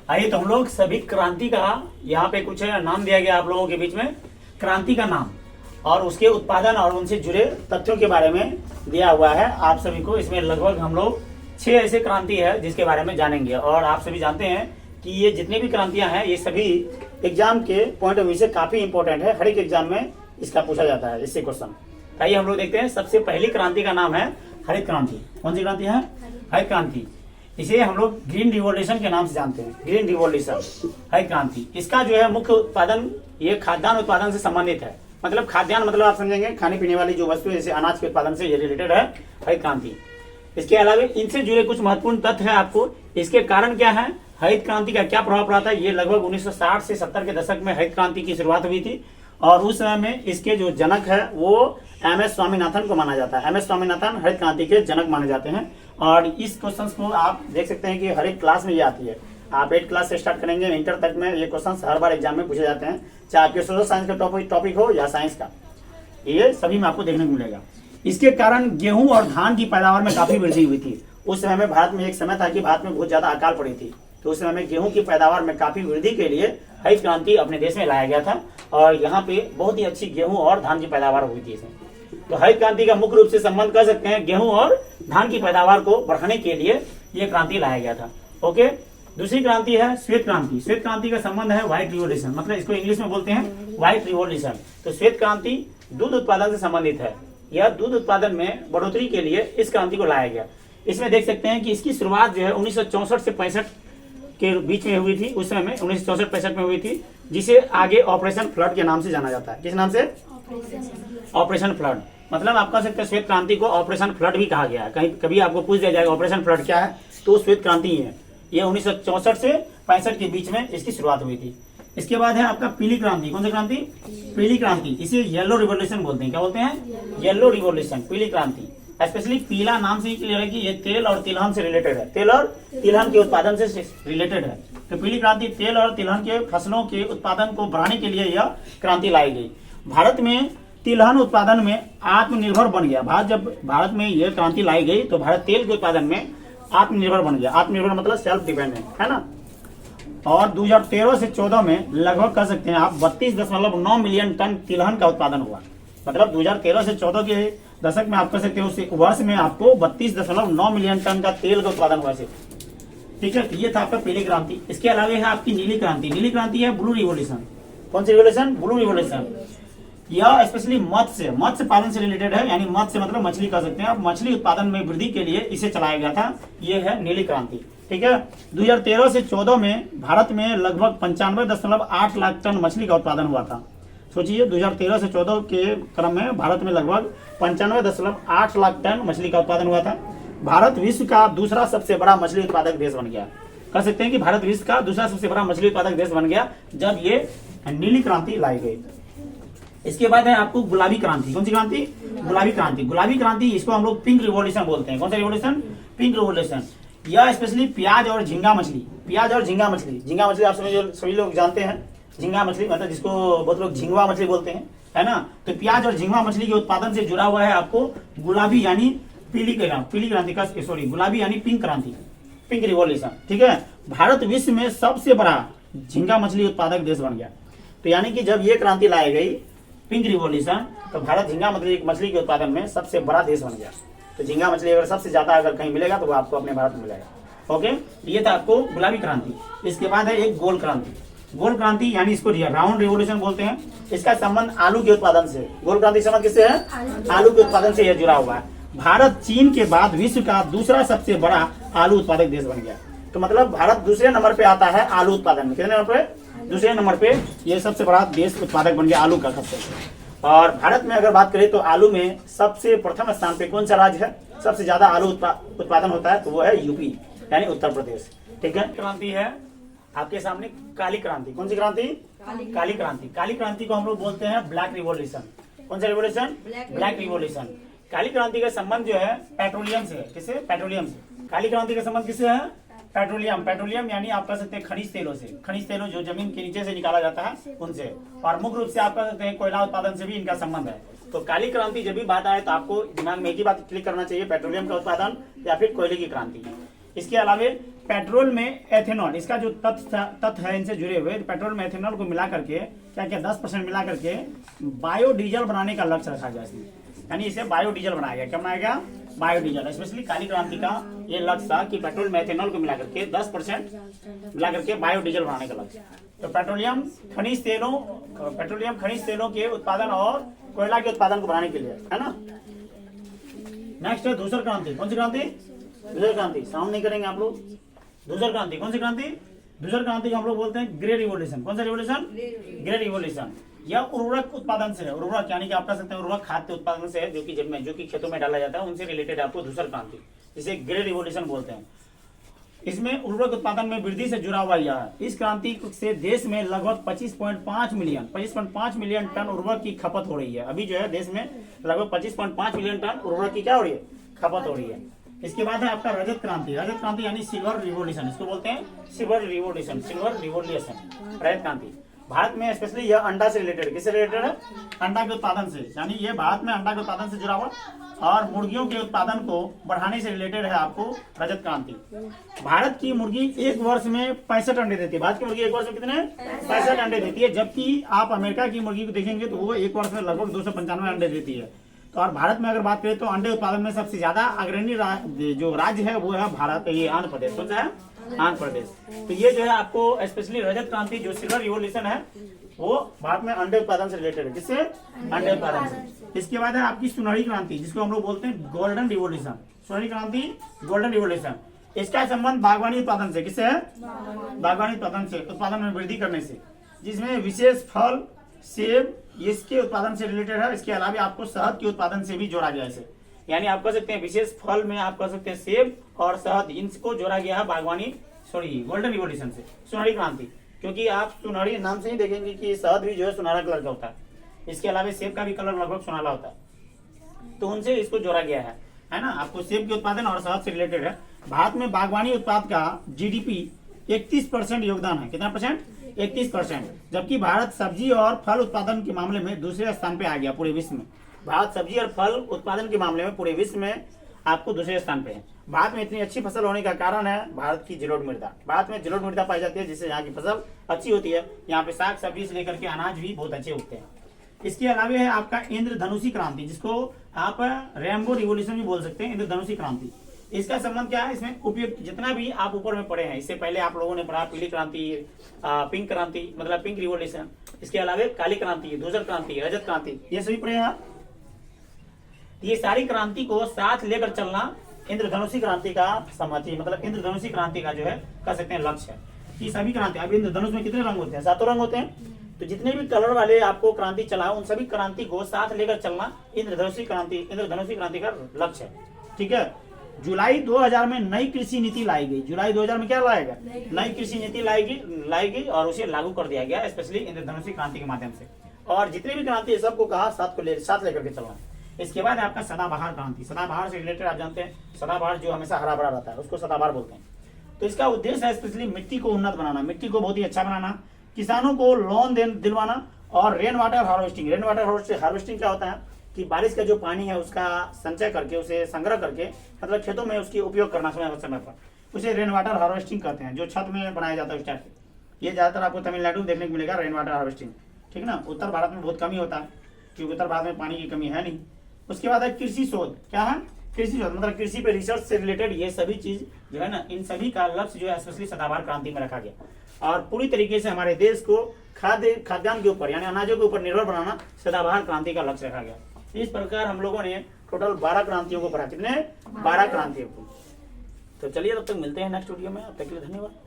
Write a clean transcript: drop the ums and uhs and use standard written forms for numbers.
आइए तो हम लोग सभी क्रांति का यहाँ पे कुछ नाम दिया गया आप लोगों के बीच में, क्रांति का नाम और उसके उत्पादन और उनसे जुड़े तथ्यों के बारे में दिया हुआ है आप सभी को। इसमें लगभग हम लोग 6 ऐसे क्रांति है जिसके बारे में जानेंगे। और आप सभी जानते हैं कि ये जितने भी क्रांतियां हैं ये सभी एग्जाम के पॉइंट ऑफ व्यू से काफी इंपॉर्टेंट है। हर एक एग्जाम में इसका पूछा जाता है इससे क्वेश्चन। आइए हम लोग देखते हैं। सबसे पहली क्रांति का नाम है हरित क्रांति। कौन सी क्रांति है? हरित क्रांति। इसे हम लोग ग्रीन रिवॉल्यूशन के नाम से जानते हैं। ग्रीन रिवॉल्यूशन, हरित क्रांति। इसका जो है मुख्य उत्पादन ये खाद्यान्न उत्पादन से संबंधित है। मतलब खाद्यान्न मतलब आप समझेंगे खाने पीने वाली जो वस्तु जैसे अनाज के उत्पादन से ये रिलेटेड है हरित क्रांति। इसके अलावा इनसे जुड़े कुछ महत्वपूर्ण तथ्य है आपको। इसके कारण क्या है, हरित क्रांति का क्या प्रभाव पड़ा था। ये लगभग 1960 से 70 के दशक में हरित क्रांति की शुरुआत हुई थी और उस समय में इसके जो जनक है वो एम.एस. स्वामीनाथन को माना जाता है। एम.एस. स्वामीनाथन हरित क्रांति के जनक माने जाते हैं। और इस क्वेश्चन को आप देख सकते हैं कि हर एक क्लास में ये आती है। आप 8 क्लास से स्टार्ट करेंगे इंटर तक में ये क्वेश्चन हर बार एग्जाम में पूछे जाते हैं, चाहे आपके सोशल साइंस का टॉपिक हो या साइंस का, ये सभी में आपको देखने को मिलेगा। इसके कारण गेहूं और धान की पैदावार में काफी वृद्धि हुई थी। उस समय में भारत में एक समय था कि भारत में बहुत ज्यादा अकाल पड़ी थी, तो उस समय में गेहूं की पैदावार में काफी वृद्धि के लिए हरित क्रांति अपने देश में लाया गया था और यहाँ पे बहुत ही अच्छी गेहूं और धान की पैदावार हुई थी इसमें। तो हरित क्रांति का मुख्य रूप से संबंध कर सकते हैं गेहूं और धान की पैदावार को बढ़ाने के लिए ये क्रांति लाया गया था। ओके, दूसरी क्रांति है श्वेत क्रांति। श्वेत क्रांति का संबंध है व्हाइट रिवॉल्यूशन, मतलब इसको इंग्लिश में बोलते हैं व्हाइट रिवॉल्यूशन। तो श्वेत क्रांति दूध उत्पादन से संबंधित है। यह दूध उत्पादन में बढ़ोतरी के लिए इस क्रांति को लाया गया। इसमें देख सकते हैं कि इसकी शुरुआत जो है 1964 से 65 के बीच में हुई थी। उस समय में 1964-65 में हुई थी, जिसे आगे ऑपरेशन फ्लड के नाम से जाना जाता है। किस नाम से? Operation flood. मतलब आप कह सकते हैं श्वेत क्रांति को ऑपरेशन फ्लड भी कहा गया है। कहीं कभी आपको पूछ दिया जाएगा ऑपरेशन फ्लड क्या है, तो श्वेत क्रांति ही है। ये 1964 से 65 के बीच में इसकी शुरुआत हुई थी। इसके बाद है आपका पीली क्रांति। कौन सी क्रांति? पीली क्रांति। इसे येलो रिवॉल्यूशन बोलते हैं। क्या बोलते हैं? येलो रिवॉल्यूशन, पीली क्रांति। स्पेशली पीला नाम से ही क्लियर है कि ये तेल और तिलहन से रिलेटेड है। तेल और तिलहन के उत्पादन से रिलेटेड है। तो पीली क्रांति तेल और तिलहन के फसलों के उत्पादन को बढ़ाने के लिए यह क्रांति लाई गई। भारत में तिलहन उत्पादन में आत्मनिर्भर बन गया। जब भारत में यह क्रांति लाई गई तो भारत तेल के उत्पादन में आत्मनिर्भर बन गया। आत्मनिर्भर मतलब सेल्फ डिपेंडेंट, है ना। और 2013 से 14 में लगभग कह सकते हैं आप 32.9 मिलियन टन तिलहन का उत्पादन हुआ। मतलब 2013 से 14 के दशक में आप कह सकते हो उस वर्ष में आपको 32.9 मिलियन टन का तेल का उत्पादन हुआ। ठीक है, ये था आपका पीली क्रांति। इसके अलावा है आपकी नीली क्रांति। नीली क्रांति है ब्लू रिवॉल्यूशन। कौन सी रिवॉल्यूशन? Blue revolution. यह स्पेशली मत्स्य पालन से रिलेटेड है, यानी मत्स्य मतलब मछली कह सकते हैं आप। मछली उत्पादन में वृद्धि के लिए इसे चलाया गया था। ये है नीली क्रांति। ठीक है, 2013 से 14 में भारत में लगभग 95.8 लाख टन मछली का उत्पादन हुआ था। सोचिए 2013 से 14 के क्रम में भारत में लगभग 95.8 लाख टन मछली का उत्पादन हुआ था। भारत विश्व का दूसरा सबसे बड़ा मछली उत्पादक देश बन गया। कह सकते हैं कि भारत विश्व का दूसरा सबसे बड़ा मछली उत्पादक देश बन गया जब ये नीली क्रांति लाई गई। इसके बाद है आपको गुलाबी क्रांति। कौन सी क्रांति? गुलाबी क्रांति। गुलाबी क्रांति इसको हम लोग पिंक रिवॉल्यूशन बोलते हैं। कौन सा रिवॉल्यूशन? Pink revolution. यह स्पेशली प्याज और झींगा मछली। प्याज और झींगा मछली। झींगा मछली आप सभी लोग जानते हैं। झींगा मछली मतलब जिसको बहुत लोग झींगवा मछली बोलते हैं, है ना। तो प्याज और झींगा मछली के उत्पादन से जुड़ा हुआ है आपको गुलाबी यानी पीली क्रांति का गुलाबी यानी पिंक क्रांति, पिंक रिवॉल्यूशन। ठीक है, भारत विश्व में सबसे बड़ा झींगा मछली उत्पादक देश बन गया। तो यानी कि जब ये क्रांति लाई गई पिंक रिवॉल्यूशन, तो भारत झींगा मछली के उत्पादन में सबसे बड़ा देश बन गया। तो झींगा मछली अगर सबसे ज्यादा अगर कहीं मिलेगा तो वो आपको अपने भारत में मिलेगा। ओके, ये था आपको गुलाबी क्रांति। इसके बाद है एक गोल क्रांति। गोल क्रांति यानी इसको राउंड रिवॉल्यूशन बोलते हैं। इसका संबंध आलू के उत्पादन से। गोल क्रांति संबंध किससे है? आलू के उत्पादन से यह जुड़ा हुआ है। भारत चीन के बाद विश्व का दूसरा सबसे बड़ा आलू उत्पादक देश बन गया। तो मतलब भारत दूसरे नंबर पे आता है आलू उत्पादन में। कितने नंबर पे? दूसरे नंबर पे ये सबसे बड़ा देश उत्पादक बन गया आलू का सबसे। और भारत में अगर बात करें तो आलू में सबसे प्रथम स्थान पे कौन सा राज्य है? सबसे ज्यादा आलू उत्पादन होता है तो वो है यूपी यानी उत्तर प्रदेश। ठीक है, क्रांति है आपके सामने काली क्रांति। कौन सी क्रांति? काली क्रांति। काली क्रांति को हम लोग बोलते हैं ब्लैक रिवॉल्यूशन। कौन सा रिवॉल्यूशन? Black revolution. काली क्रांति का संबंध जो है पेट्रोलियम से। किससे? पेट्रोलियम से। काली क्रांति का संबंध किससे है? पेट्रोलियम। पेट्रोलियम यानी आप कह सकते हैं खनिज तेलों से। खनिज तेलों जो जमीन के नीचे से निकाला जाता है उनसे। और मुख्य रूप से आप कह सकते हैं कोयला उत्पादन से भी इनका संबंध है। तो काली क्रांति जब भी बात आए तो आपको दिमाग में एक ही बात क्लिक करना चाहिए, पेट्रोलियम का उत्पादन या फिर कोयले की क्रांति। इसके अलावा पेट्रोल में एथेनॉल, इसका जो तथ्य है इनसे जुड़े हुए, पेट्रोल में एथेनॉल को मिला करके क्या क्या 10% मिला करके बायोडीजल बनाने का लक्ष्य रखा गया इसमें, यानी इसे बायोडीजल बनाया गया। क्या बनाया गया? बायोडीजल। स्पेशली काली क्रांति का ये लक्ष्य था कि पेट्रोल में एथेनॉल को मिला करके 10% मिला करके बायोडीजल बनाने का लक्ष्य। तो पेट्रोलियम खनिज तेलों के उत्पादन और कोयला के उत्पादन को बढ़ाने के लिए, है ना। नेक्स्ट है धूसर क्रांति। कौन सी क्रांति? धूसर क्रांति। साउंड नहीं करेंगे आप लोग। धूसर क्रांति कौन सी क्रांति? धूसर क्रांति को हम लोग बोलते हैं ग्रे रिवोल्यूशन। कौन सा रिवोल्यूशन? Grey revolution. यह उर्वरक उत्पादन से है, उर्वरक यानी कि आप कह सकते हैं उर्वरक खाद्य उत्पादन से है, जो कि खेतों में डाला जाता है, उनसे रिलेटेड आपको धूसर क्रांति, जिसे ग्रे रिवोल्यूशन बोलते हैं। इसमें उर्वरक उत्पादन में वृद्धि से जुड़ा हुआ यह है। इस क्रांति से देश में लगभग 25.5 मिलियन टन उर्वरक की खपत हो रही है। अभी जो है देश में लगभग 25.5 मिलियन टन उर्वरक की क्या हो रही है? खपत हो रही है। इसके बाद है आपका रजत क्रांति। रजत क्रांति यानी सिल्वर रिवोल्यूशन, इसको बोलते हैं सिल्वर रिवोल्यूशन, रजत क्रांति। भारत में स्पेशली यह अंडा से रिलेटेड, किससे रिलेटेड है? अंडा के उत्पादन से, यानी ये भारत में अंडा के उत्पादन से जुड़ा हुआ और मुर्गियों के उत्पादन को बढ़ाने से रिलेटेड है आपको रजत क्रांति। भारत की मुर्गी एक वर्ष में 65 अंडे देती है। भारत की मुर्गी एक वर्ष में कितने? 65 अंडे देती है, जबकि आप अमेरिका की मुर्गी को देखेंगे तो वो एक वर्ष में लगभग 295 अंडे देती है। तो और भारत में अगर बात करें तो अंडे उत्पादन में सबसे ज्यादा अग्रणी जो राज्य है वो है भारत, ये आंध्र प्रदेश। कौन सा है? आंध्र प्रदेश। तो ये जो है आपको स्पेशली रजत क्रांति जो सिल्वर रिवोल्यूशन है वो भारत में अंडे उत्पादन से रिलेटेड है। किससे? अंडे उत्पादन से। इसके बाद है आपकी सुनहरी क्रांति, जिसको हम लोग बोलते हैं गोल्डन रिवोल्यूशन। सुनहरी क्रांति, गोल्डन रिवोल्यूशन। इसका संबंध बागवानी उत्पादन से, किससे है? बागवानी उत्पादन से, उत्पादन में वृद्धि करने से, जिसमें विशेष फल, सेब इसके उत्पादन से रिलेटेड है। इसके अलावा आपको शहद के उत्पादन से भी जोड़ा गया है इसे, यानी आप कह सकते हैं विशेष फल में आप कह सकते हैं सेब और शहद, इनको जोड़ा गया है बागवानी गोल्डन रिवोल्यूशन से, सुनहरी क्रांति। क्योंकि आप सुनहरी नाम से ही देखेंगे कि शहद भी जो है सुनहरा कलर का होता है, इसके अलावा सेब का भी कलर लगभग सुनहरा होता है, तो उनसे इसको जोड़ा गया है ना। आपको सेब के उत्पादन और शहद से रिलेटेड है। भारत में बागवानी उत्पाद का जीडीपी 31% योगदान है। कितना परसेंट? 31%। जबकि भारत सब्जी और फल उत्पादन के मामले में दूसरे स्थान पे आ गया पूरे विश्व में। भारत सब्जी और फल उत्पादन के मामले में पूरे विश्व में आपको दूसरे स्थान पे है। भारत में इतनी अच्छी फसल होने का कारण है भारत की जलोढ़ मृदा। भारत में जलोढ़ मृदा पाई जाती है, जिससे यहाँ की फसल अच्छी होती है। यहाँ पे साग सब्जी से लेकर के अनाज भी बहुत अच्छे उगते हैं। इसके अलावा है आपका इंद्रधनुषी क्रांति, जिसको आप रेनबो रिवोल्यूशन भी बोल सकते हैं, इंद्रधनुषी क्रांति। इसका संबंध क्या है? इसमें उपयुक्त जितना भी आप ऊपर में पढ़े हैं, इससे पहले आप लोगों ने पढ़ा पीली क्रांति, पिंक क्रांति मतलब पिंक रिवोल्यूशन, इसके अलावा काली क्रांति, धूसर क्रांति, रजत क्रांति, ये सभी पढ़े हैं आप। ये सारी क्रांति को साथ लेकर चलना इंद्रधनुषी क्रांति का सम्मति, मतलब इंद्रधनुषी क्रांति का जो है कह सकते हैं लक्ष्य है कि सभी क्रांति। अब इंद्रधनुष में कितने रंग होते हैं? 7 रंग होते हैं। तो जितने भी कलर वाले आपको क्रांति चलाओ, उन सभी क्रांति को साथ लेकर चलना इंद्रधनुषी क्रांति का लक्ष्य है। ठीक है। जुलाई 2000 में नई कृषि नीति लाई गई। जुलाई 2000 में क्या लाएगा? नई कृषि नीति लाएगी और उसे लागू कर दिया गया, स्पेशली इंद्रधनुषी क्रांति के माध्यम से। और जितने भी क्रांति है सबको कहा साथ लेकर के चलना। इसके बाद आपका सदाबहार क्रांति। सदाबहार से रिलेटेड आप जानते हैं, सदाबहार जो हमेशा हरा भरा रहता है उसको सदाबहार बोलते हैं। तो इसका उद्देश्य है स्पेशली मिट्टी को उन्नत बनाना, मिट्टी को बहुत ही अच्छा बनाना, किसानों को लोन दिलवाना और rain water harvesting. Rain water harvesting क्या होता है कि बारिश का जो पानी है उसका संचय करके, उसे संग्रह करके, मतलब खेतों में उसकी उपयोग करना समय पर, उसे रेन वाटर हार्वेस्टिंग कहते हैं, जो छत में बनाया जाता है उस टाइप से। ये ज्यादातर आपको तमिलनाडु में देखने को मिलेगा रेन वाटर हार्वेस्टिंग। ठीक ना। उत्तर भारत में बहुत कमी होता है क्योंकि उत्तर भारत में पानी की कमी है नहीं। उसके बाद है कृषि शोध। क्या है? कृषि शोध मतलब कृषि पे रिसर्च से रिलेटेड ये सभी चीज जो है ना, इन सभी का लक्ष्य जो है स्पेशली सदाबहार क्रांति में रखा गया। और पूरी तरीके से हमारे देश को खाद्यान्न के ऊपर यानी अनाजों के ऊपर निर्भर बनाना सदाबहार क्रांति का लक्ष्य रखा गया। इस प्रकार हम लोगों ने टोटल 12 क्रांतियों को पढ़ा। कितने? 12 क्रांतियों को। तो चलिए तब तक मिलते हैं नेक्स्ट वीडियो में। अब तक के लिए धन्यवाद।